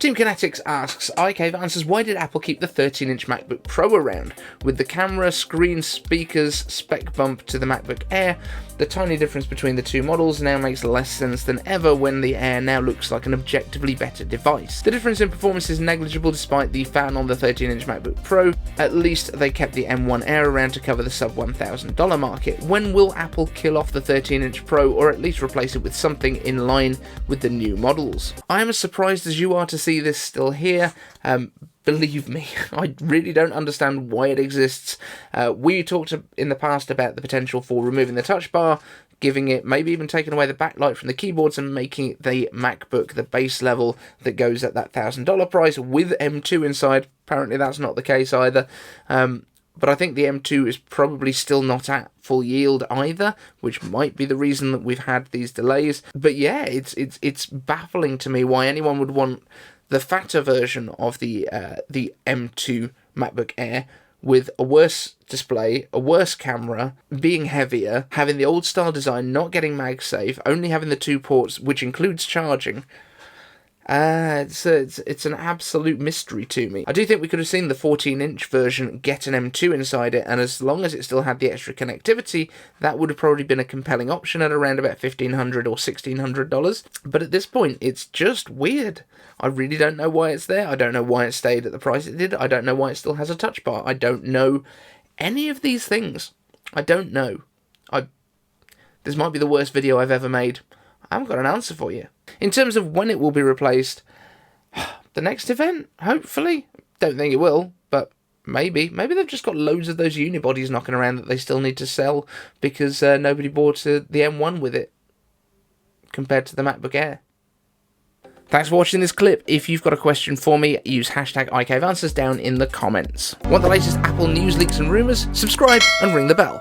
Team Kinetix asks, iCave answers, why did Apple keep the 13-inch MacBook Pro around? With the camera, screen, speakers, spec bump to the MacBook Air, the tiny difference between the two models now makes less sense than ever when the Air now looks like an objectively better device. The difference in performance is negligible despite the fan on the 13-inch MacBook Pro. At least they kept the M1 Air around to cover the sub $1,000 market. When will Apple kill off the 13-inch Pro, or at least replace it with something in line with the new models? I am as surprised as you are to see this still here. Believe me, I really don't understand why it exists. We talked in the past about the potential for removing the touch bar, giving it, maybe even taking away the backlight from the keyboards and making the MacBook the base level that goes at that $1,000 price with M2 inside. Apparently that's not the case either. But I think the M2 is probably still not at full yield either, which might be the reason that we've had these delays. But yeah, it's baffling to me why anyone would want the fatter version of the M2 MacBook Air with a worse display, a worse camera, being heavier, having the old style design, not getting MagSafe, only having the 2 ports, which includes charging. It's an absolute mystery to me. I do think we could have seen the 14-inch version get an M2 inside it, and as long as it still had the extra connectivity, that would have probably been a compelling option at around about $1,500 or $1,600. But at this point, it's just weird. I really don't know why it's there. I don't know why it stayed at the price it did. I don't know why it still has a touch bar. I don't know any of these things. I don't know. This might be the worst video I've ever made. I haven't got an answer for you. In terms of when it will be replaced, the next event, hopefully. Don't think it will, but maybe. Maybe they've just got loads of those unibodies knocking around that they still need to sell because nobody bought the M1 with it compared to the MacBook Air. Thanks for watching this clip. If you've got a question for me, use hashtag iCaveAnswers down in the comments. Want the latest Apple news, leaks and rumours? Subscribe and ring the bell.